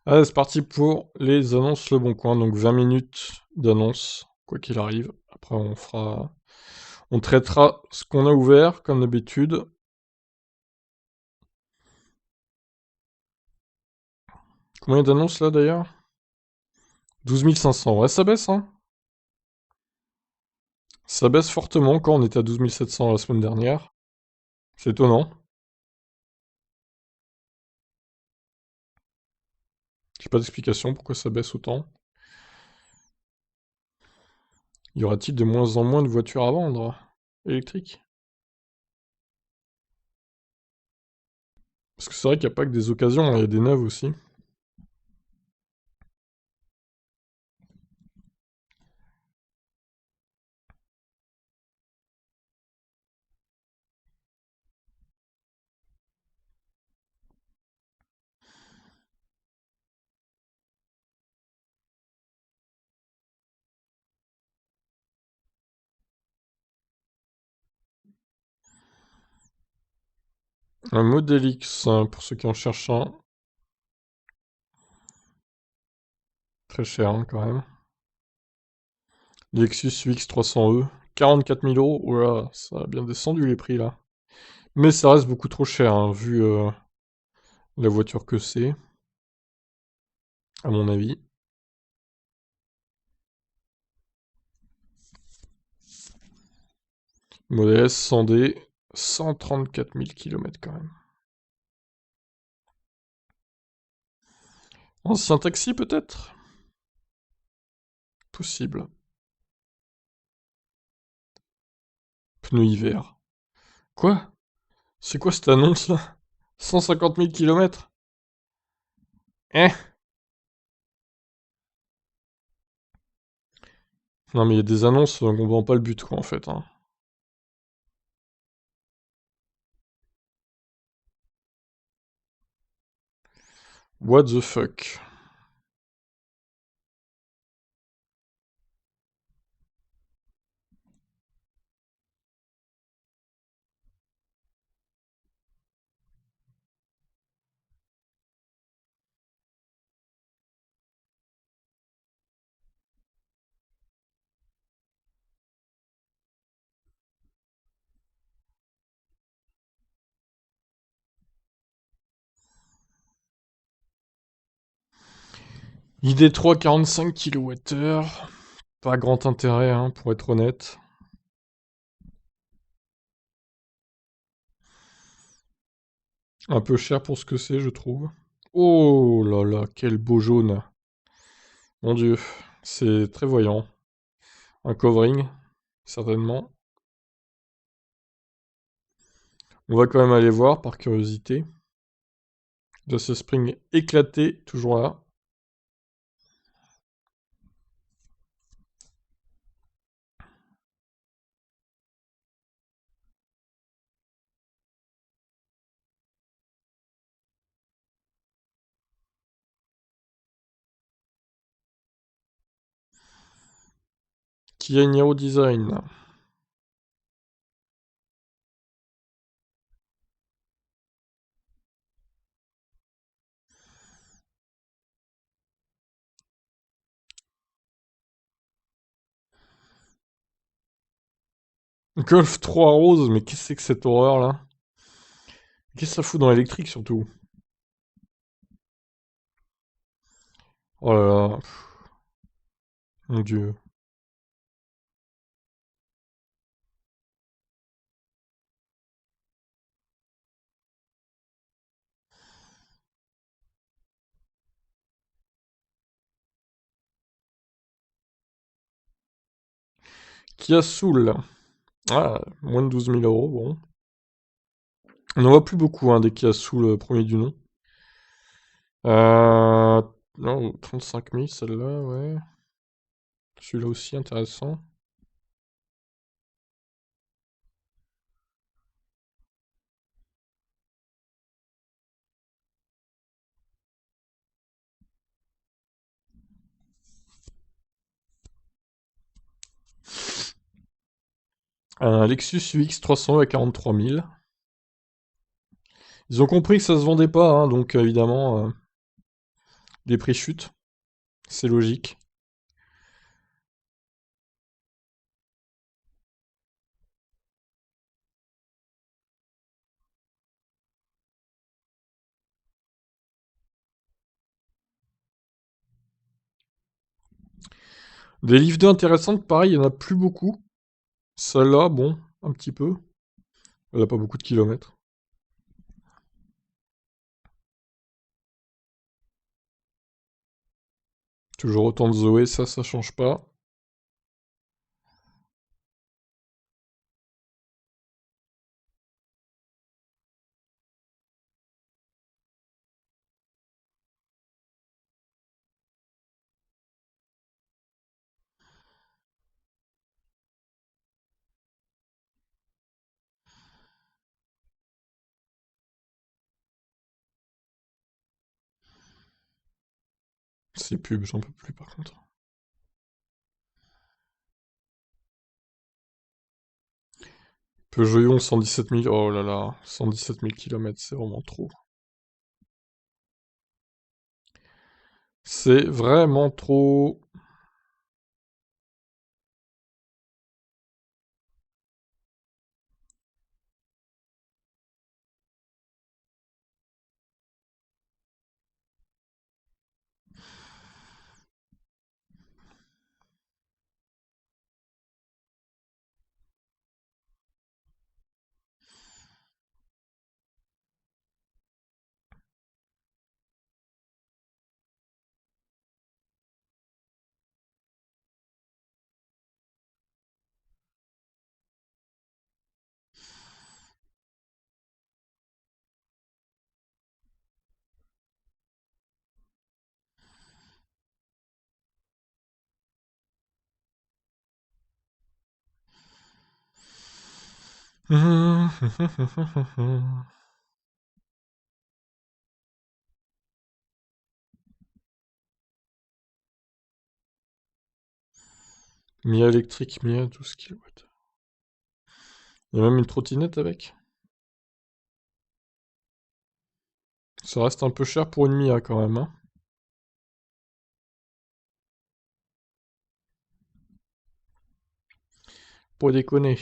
Allez, c'est parti pour les annonces Le Bon Coin. Donc 20 minutes d'annonces, quoi qu'il arrive. Après, on traitera ce qu'on a ouvert, comme d'habitude. Combien d'annonces là d'ailleurs? 12 500. Ouais, ça baisse, hein. Ça baisse fortement quand on était à 12 700 la semaine dernière. C'est étonnant. J'ai pas d'explication pourquoi ça baisse autant. Y aura-t-il de moins en moins de voitures à vendre électriques? Parce que c'est vrai qu'il n'y a pas que des occasions, hein, il y a des neuves aussi. Un Model X, pour ceux qui en cherchent un. Très cher, hein, quand même. Lexus UX 300e, 44 000 euros. Oh là, ça a bien descendu les prix là. Mais ça reste beaucoup trop cher, hein, vu la voiture que c'est, à mon avis. Model S 100D, 134 000 km quand même. Ancien taxi peut-être? Possible. Pneus hiver. Quoi? C'est quoi cette annonce là? 150 000 km? Eh? Non mais il y a des annonces, on comprend pas le but quoi en fait, hein. What the fuck? ID3 45 kWh. Pas grand intérêt, hein, pour être honnête. Un peu cher pour ce que c'est, je trouve. Oh là là, quel beau jaune. Mon Dieu, c'est très voyant. Un covering, certainement. On va quand même aller voir, par curiosité. De ce spring éclaté, toujours là. Kia Niro Design. Golf 3 rose, mais qu'est-ce que c'est que cette horreur là? Qu'est-ce que ça fout dans l'électrique surtout? Oh là là, mon Dieu. Kia Soul. Ah, moins de 12 000 euros, bon. On n'en voit plus beaucoup, hein, des Kia Soul premier du nom. Non, 35 000 celle-là, ouais. Celui-là aussi intéressant. Un Lexus UX 300 à 43 000. Ils ont compris que ça se vendait pas, hein, donc évidemment, Les prix chutent, c'est logique. Des livres 2 intéressantes, pareil, il n'y en a plus beaucoup. Celle-là, bon, un petit peu. Elle a pas beaucoup de kilomètres. Toujours autant de Zoé, ça change pas. Ces pubs, j'en peux plus par contre. Peugeot 117 000, oh là là, 117 000 kilomètres, c'est vraiment trop. C'est vraiment trop. Mia électrique, Mia 12 kilowatts. Il y a même une trottinette avec. Ça reste un peu cher pour une Mia quand même, hein. Pas déconner.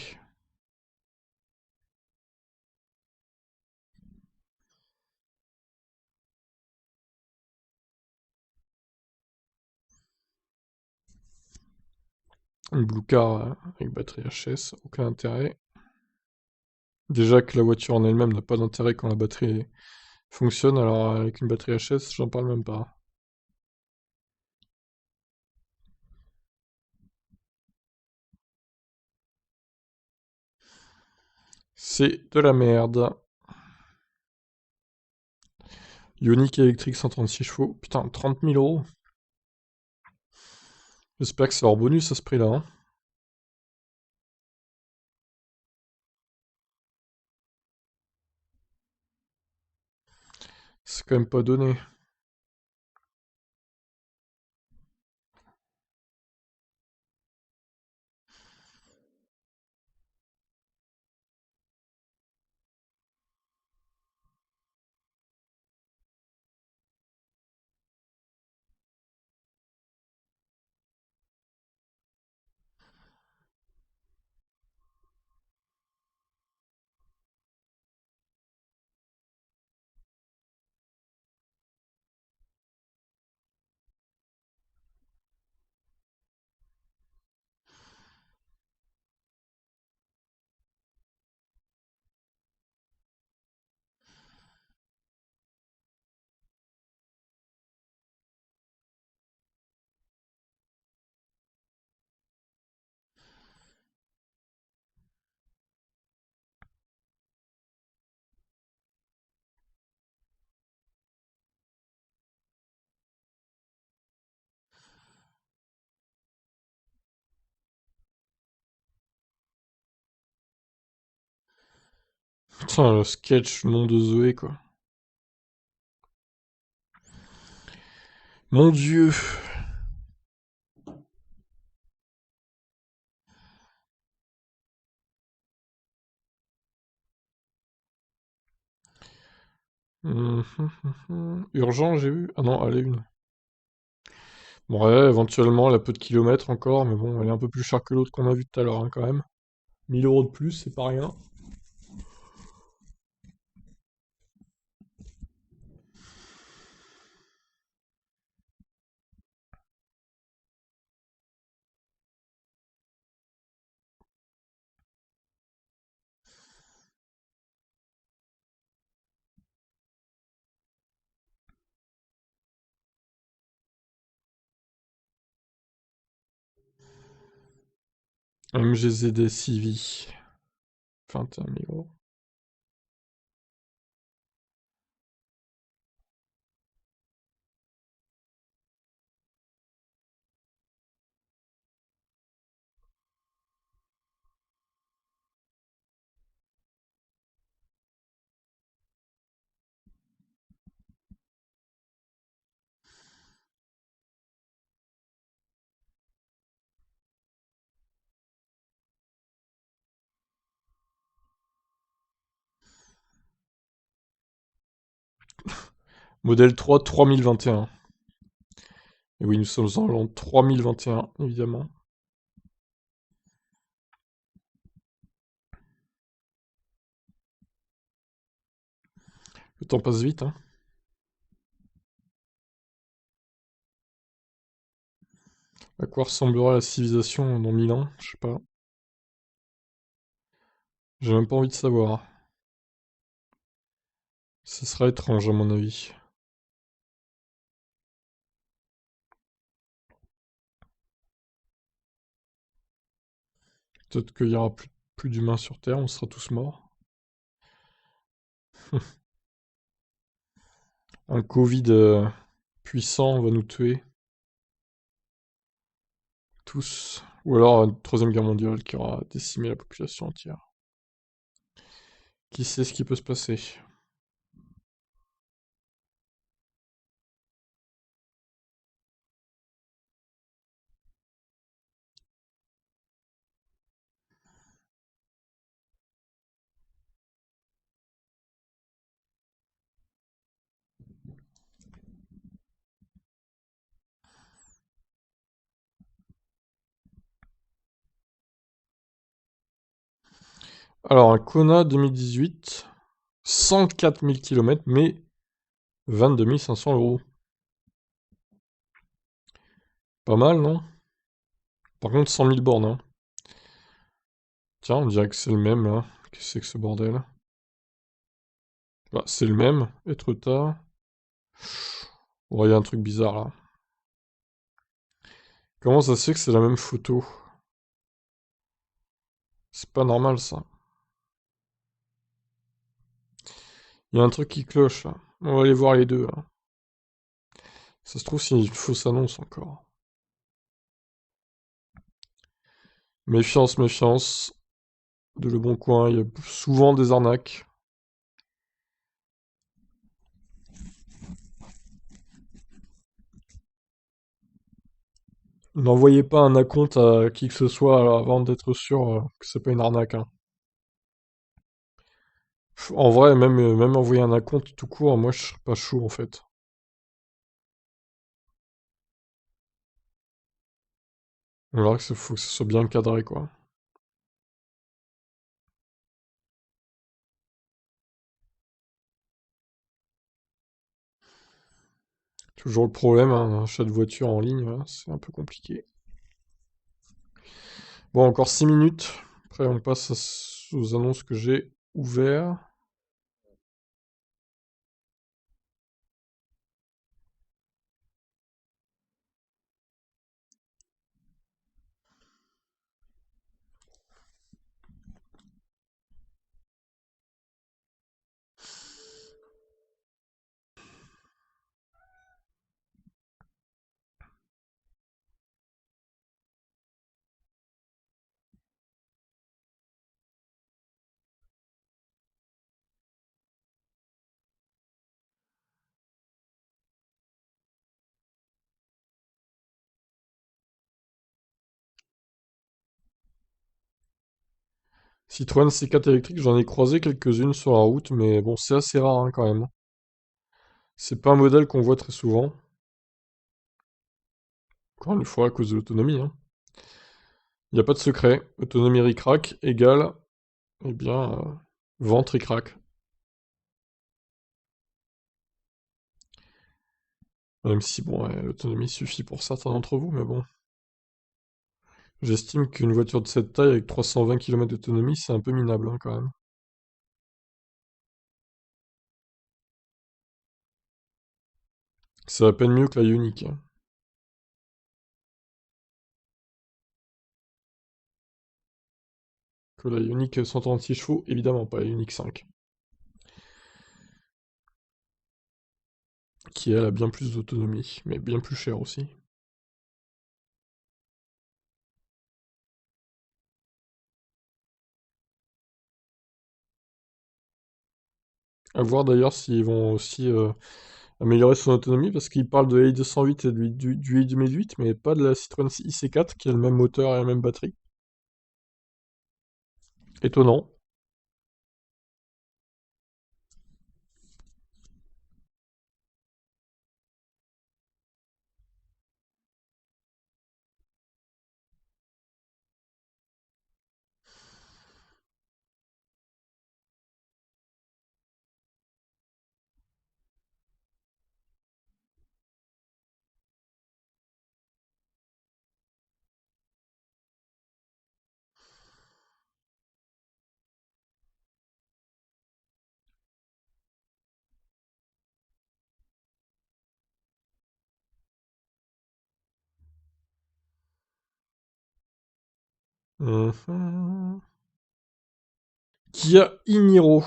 Une Blue Car avec batterie HS, aucun intérêt. Déjà que la voiture en elle-même n'a pas d'intérêt quand la batterie fonctionne, alors avec une batterie HS, j'en parle même pas. C'est de la merde. Ioniq électrique 136 chevaux. Putain, 30 000 euros. J'espère que c'est hors bonus à ce prix-là, hein. C'est quand même pas donné. Putain, le sketch nom de Zoé, quoi. Mon dieu. Urgent, j'ai vu. Ah non, allez, une. Ouais, éventuellement, elle a peu de kilomètres encore, mais bon, elle est un peu plus chère que l'autre qu'on a vu tout à l'heure, hein, quand même. 1 000 € de plus, c'est pas rien. MGZD CV, 21 000 €. Modèle 3, 3021. Et oui, nous sommes en l'an 3021, évidemment. Le temps passe vite, hein. À quoi ressemblera la civilisation dans 1000 ans? Je sais pas. J'ai même pas envie de savoir. Ce sera étrange, à mon avis. Peut-être qu'il y aura plus d'humains sur Terre, on sera tous morts. Un Covid puissant va nous tuer. Tous. Ou alors une troisième guerre mondiale qui aura décimé la population entière. Qui sait ce qui peut se passer? Alors, un Kona 2018, 104 000 km, mais 22 500 €. Pas mal, non? Par contre, 100 000 bornes, hein. Tiens, on dirait que c'est le même, là. Qu'est-ce que c'est que ce bordel? Bah, c'est le même. Etretat. Oh, il y a un truc bizarre, là. Comment ça se fait que c'est la même photo? C'est pas normal, ça. Il y a un truc qui cloche, là. On va aller voir les deux, là. Ça se trouve, c'est une fausse annonce, encore. Méfiance, méfiance. De Le Bon Coin, il y a souvent des arnaques. N'envoyez pas un acompte à qui que ce soit avant d'être sûr que c'est pas une arnaque, hein. En vrai, même envoyer un acompte tout court, moi je serais pas chaud en fait. Alors qu'il faut que ce soit bien cadré, quoi. Toujours le problème, hein, un achat de voiture en ligne, hein, c'est un peu compliqué. Bon, encore 6 minutes. Après, on passe aux annonces que j'ai ouvertes. Citroën C4 électrique, j'en ai croisé quelques-unes sur la route, mais bon, c'est assez rare hein, quand même. C'est pas un modèle qu'on voit très souvent. Encore une fois, à cause de l'autonomie, hein. Il n'y a pas de secret. Autonomie ric-rac égale, eh bien, vente ric-rac. Même si, bon, ouais, l'autonomie suffit pour certains d'entre vous, mais bon. J'estime qu'une voiture de cette taille avec 320 km d'autonomie, c'est un peu minable, hein, quand même. C'est à peine mieux que la Ioniq, hein. Que la Ioniq 136 chevaux, évidemment, pas la Ioniq 5. Qui, elle, a bien plus d'autonomie, mais bien plus cher aussi. À voir d'ailleurs s'ils vont aussi améliorer son autonomie, parce qu'ils parlent de i208 et du i2008, mais pas de la Citroën IC4, qui a le même moteur et la même batterie. Étonnant. Mhm. Kia e-Niro.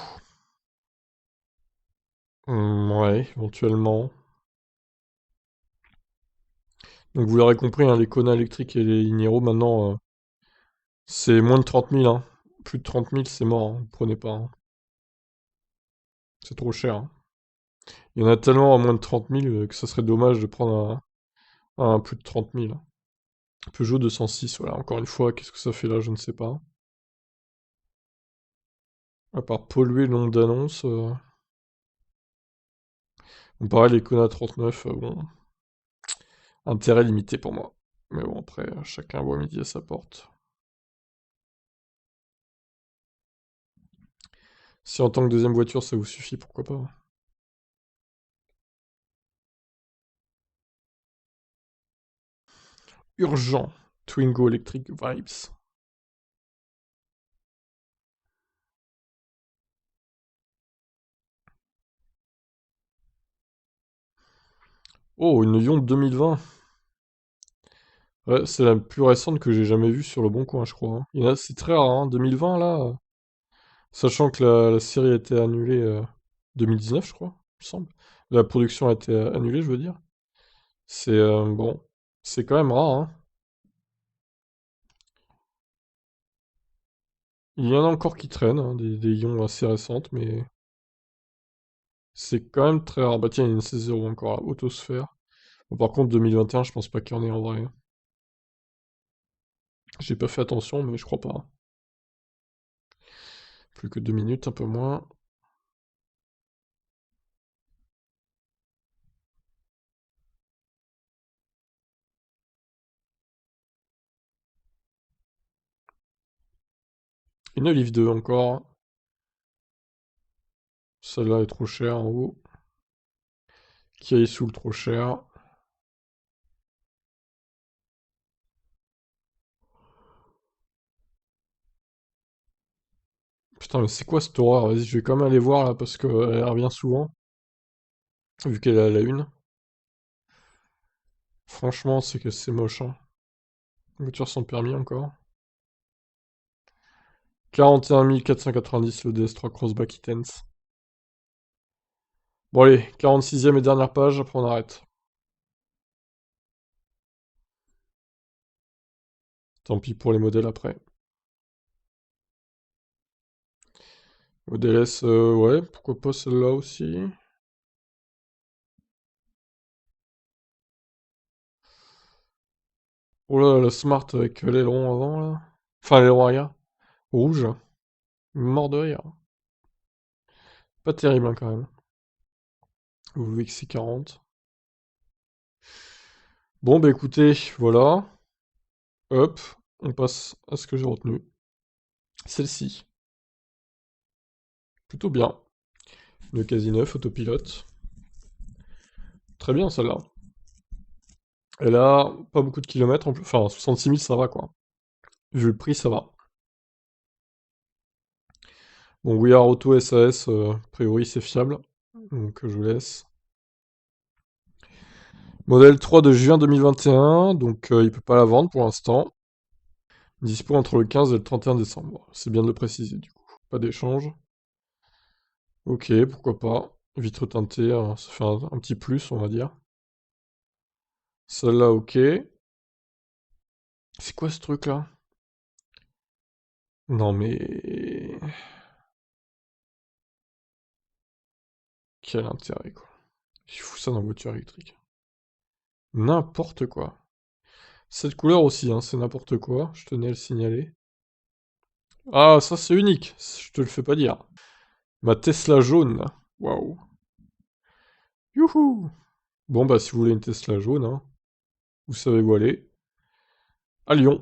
Ouais, éventuellement. Donc vous l'aurez compris, hein, les Kona électriques et les e-Niro, maintenant, c'est moins de 30 000, hein. Plus de 30 000, c'est mort, hein. Vous prenez pas, hein. C'est trop cher, hein. Il y en a tellement à moins de 30 000 que ça serait dommage de prendre un plus de 30 000. Peugeot 206, voilà, encore une fois, qu'est-ce que ça fait là, je ne sais pas. À part polluer le nombre d'annonces. Bon, pareil, les Kona 39, bon, intérêt limité pour moi. Mais bon, après, chacun voit midi à sa porte. Si en tant que deuxième voiture, ça vous suffit, pourquoi pas. Urgent. Twingo Electric Vibes. Oh, une Ion 2020. Ouais, c'est la plus récente que j'ai jamais vue sur le Bon Coin, je crois, hein. C'est très rare, hein, 2020 là. Sachant que la série a été annulée 2019, je crois, il me semble. La production a été annulée, je veux dire. C'est bon, c'est quand même rare, hein. Il y en a encore qui traînent, hein, des ions assez récentes, mais c'est quand même très rare. Bah tiens, il y a une C0 encore à Autosphère. Bon, par contre, 2021, je pense pas qu'il y en ait en vrai. J'ai pas fait attention, mais je crois pas. Plus que 2 minutes, un peu moins. Une Olive 2 encore. Celle-là est trop chère en haut. Kia Soul trop cher. Putain, mais c'est quoi cette horreur? Vas-y, je vais quand même aller voir là parce qu'elle revient souvent, vu qu'elle est à la une. Franchement, c'est que c'est moche, hein. Voiture sans permis encore. 41 490 le DS3 Crossback Intense. Bon allez, 46e et dernière page, après on arrête. Tant pis pour les modèles après. Modèle S, ouais, pourquoi pas celle-là aussi. Oh là, la Smart avec l'aileron avant là. Enfin, l'aileron arrière. Rouge. Mort de rire. Pas terrible hein, quand même. VXC40. Bon, bah écoutez, voilà. Hop, on passe à ce que j'ai retenu. Celle-ci. Plutôt bien. Le quasi neuf, autopilote. Très bien celle-là. Elle a pas beaucoup de kilomètres en plus. Enfin, 66 000 ça va quoi. Vu le prix, ça va. Bon, We Are Auto SAS, a priori c'est fiable. Donc je vous laisse. Modèle 3 de juin 2021, donc il peut pas la vendre pour l'instant. Dispo entre le 15 et le 31 décembre. C'est bien de le préciser du coup. Pas d'échange. Ok, pourquoi pas. Vitre teintée, hein, ça fait un petit plus, on va dire. Celle-là, ok. C'est quoi ce truc-là? Non mais... Quel intérêt, quoi. Il fout ça dans la voiture électrique. N'importe quoi. Cette couleur aussi, hein, c'est n'importe quoi. Je tenais à le signaler. Ah, ça c'est unique. Je te le fais pas dire. Ma Tesla jaune. Waouh. Youhou. Bon, bah, si vous voulez une Tesla jaune, hein, vous savez où aller. À Lyon.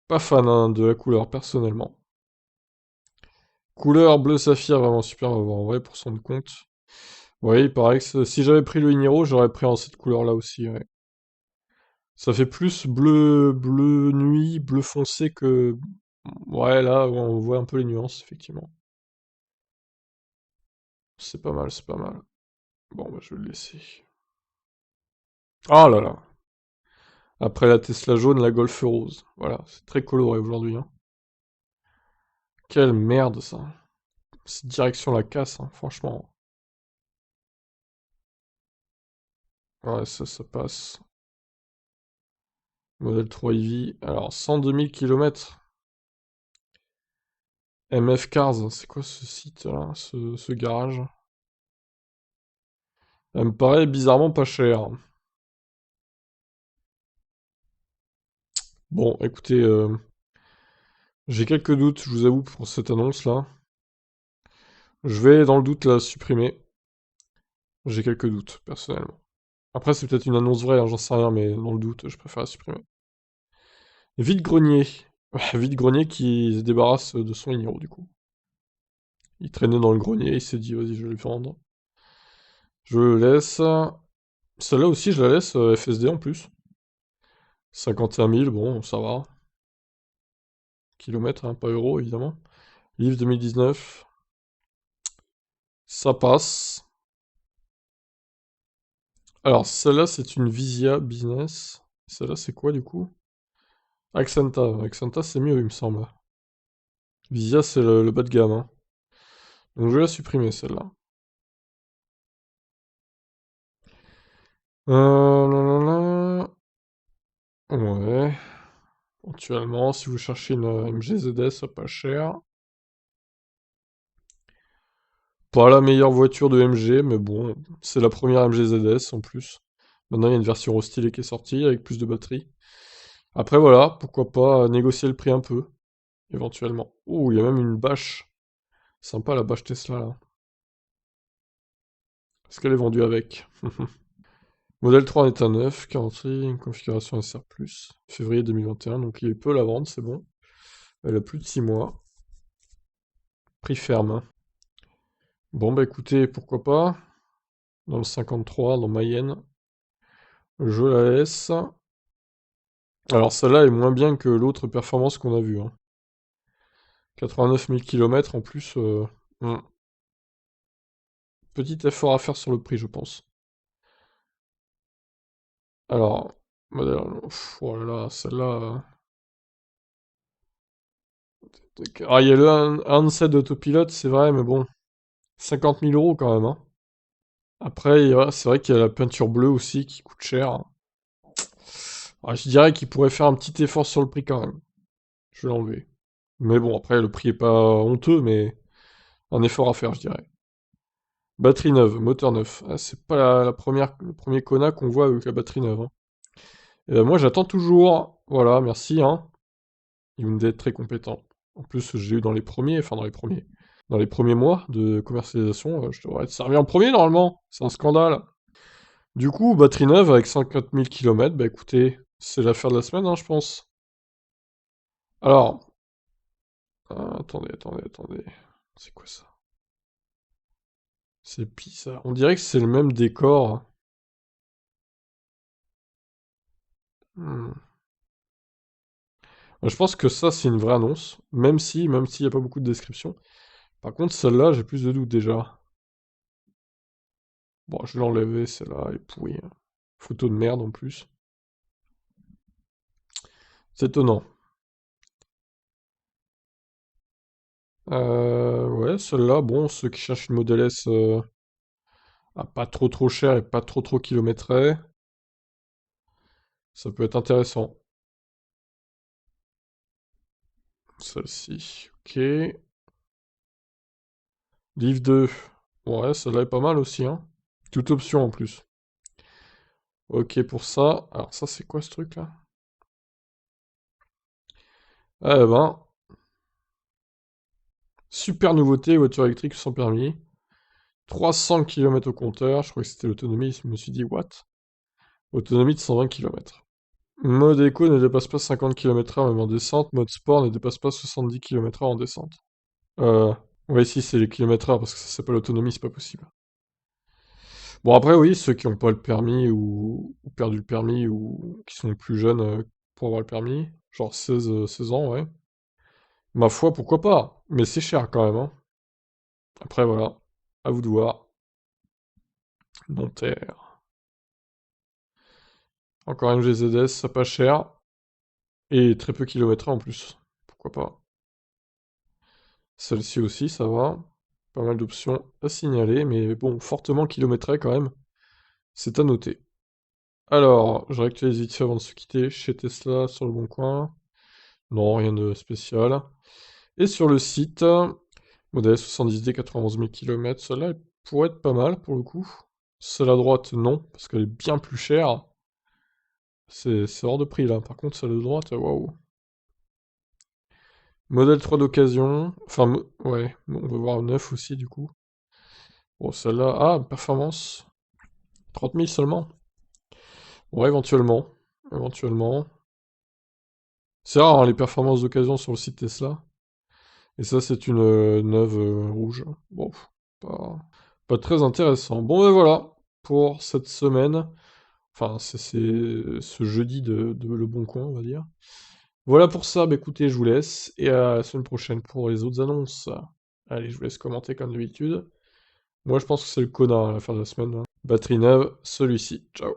Pas fan hein, de la couleur, personnellement. Couleur bleu saphir, vraiment super, on va voir en vrai pour son compte. Oui, il paraît que si j'avais pris le Iniro, j'aurais pris en cette couleur-là aussi, ouais. Ça fait plus bleu nuit, bleu foncé que... Ouais, là, on voit un peu les nuances, effectivement. C'est pas mal, c'est pas mal. Bon, bah, je vais le laisser. Ah là là. Après la Tesla jaune, la Golf rose. Voilà, c'est très coloré aujourd'hui, hein. Quelle merde, ça. C'est direction la casse, hein, franchement. Ouais, ça passe. Modèle 3 EV. Alors, 102 000 km. MF Cars, c'est quoi ce site là, ce garage? Elle me paraît bizarrement pas cher. Bon, écoutez, j'ai quelques doutes, je vous avoue, pour cette annonce là. Je vais, dans le doute, la supprimer. J'ai quelques doutes, personnellement. Après, c'est peut-être une annonce vraie, hein, j'en sais rien, mais dans le doute, je préfère la supprimer. Vide-grenier. Vide-grenier qui se débarrasse de son Iniro, du coup. Il traînait dans le grenier, il s'est dit, vas-y, je vais le vendre. Je le laisse. Celle-là aussi, je la laisse, FSD en plus. 51 000, bon, ça va. Kilomètres, hein, pas euros, évidemment. Livre 2019. Ça passe. Alors, celle-là, c'est une Visia Business. Celle-là, c'est quoi, du coup? Accenta. Accenta, c'est mieux, il me semble. Visia, c'est le bas de gamme, hein. Donc, je vais la supprimer, celle-là. Nanana. Ouais. Éventuellement, si vous cherchez une MGZS pas cher. Pas la meilleure voiture de MG, mais bon, c'est la première MGZS en plus. Maintenant, il y a une version stylée qui est sortie avec plus de batterie. Après, voilà, pourquoi pas négocier le prix un peu, éventuellement. Oh, il y a même une bâche. Sympa la bâche Tesla là. Est-ce qu'elle est vendue avec? Modèle 3 en état neuf, carrosserie, une configuration SR+, février 2021, donc il peut la vendre, c'est bon. Elle a plus de 6 mois. Prix ferme, hein. Bon bah écoutez, pourquoi pas. Dans le 53, dans Mayenne. Je la laisse. Alors celle-là est moins bien que l'autre performance qu'on a vue, hein. 89 000 km en plus. Hmm. Petit effort à faire sur le prix, je pense. Alors, modèle... oh là là, celle-là... Ah, il y a le handset d'autopilote, c'est vrai, mais bon. 50 000 euros quand même, hein. Après, c'est vrai qu'il y a la peinture bleue aussi qui coûte cher. Ah, je dirais qu'il pourrait faire un petit effort sur le prix quand même. Je vais l'enlever. Mais bon, après, le prix est pas honteux, mais un effort à faire, je dirais. Batterie neuve, moteur neuf. Ah, c'est pas le premier Kona qu'on voit avec la batterie neuve, hein. Et ben moi, j'attends toujours. Voilà, merci, hein. Hyundai est très compétent. En plus, j'ai eu dans les premiers, enfin dans les premiers mois de commercialisation, je devrais être servi en premier normalement. C'est un scandale. Du coup, batterie neuve avec 50 000 km, bah écoutez, c'est l'affaire de la semaine, hein, je pense. Alors, attendez. C'est quoi ça? C'est bizarre. On dirait que c'est le même décor. Hmm. Je pense que ça, c'est une vraie annonce, même s'il n'y a pas beaucoup de description. Par contre, celle-là, j'ai plus de doutes déjà. Bon, je vais l'enlever, celle-là, elle est pourrie, hein. Photo de merde en plus. C'est étonnant. Ouais, celle-là, bon, ceux qui cherchent une Model S à pas trop cher et pas trop kilométré, ça peut être intéressant. Celle-ci, ok. Livre 2. Ouais, celle-là est pas mal aussi, hein. Toute option en plus. Ok pour ça. Alors ça, c'est quoi ce truc-là? Eh ben, super nouveauté, voiture électrique sans permis. 300 km au compteur. Je crois que c'était l'autonomie. Je me suis dit, what? Autonomie de 120 km. Mode éco ne dépasse pas 50 km/h même en descente. Mode sport ne dépasse pas 70 km/h en descente. Ouais, si c'est les kilomètres-heure, parce que ça s'appelle l'autonomie, c'est pas possible. Bon, après, oui, ceux qui n'ont pas le permis ou perdu le permis ou qui sont plus jeunes pour avoir le permis, genre 16 ans, ouais. Ma foi, pourquoi pas? Mais c'est cher quand même, hein. Après, voilà, à vous de voir. Nanterre. Encore une GZS, ça pas cher. Et très peu kilométré en plus. Pourquoi pas? Celle-ci aussi, ça va. Pas mal d'options à signaler, mais bon, fortement kilométré quand même. C'est à noter. Alors, je réactualise vite fait avant de se quitter. Chez Tesla, sur le bon coin. Non, rien de spécial. Et sur le site, modèle 70D 91 000 km, celle-là elle pourrait être pas mal pour le coup. Celle à droite, non, parce qu'elle est bien plus chère. C'est hors de prix là. Par contre, celle de droite, waouh. Modèle 3 d'occasion. Enfin, ouais, bon, on va voir 9 aussi du coup. Bon, celle-là, ah, performance. 30 000 seulement. Ouais, éventuellement. Éventuellement. C'est rare, hein, les performances d'occasion sur le site Tesla. Et ça, c'est une neuve rouge. Bon, pas très intéressant. Bon, ben voilà, pour cette semaine. Enfin, c'est ce jeudi de Le Bon Coin, on va dire. Voilà pour ça, bah écoutez, je vous laisse. Et à la semaine prochaine pour les autres annonces. Allez, je vous laisse commenter comme d'habitude. Moi, je pense que c'est le Kona à la fin de la semaine, hein. Batterie neuve, celui-ci. Ciao.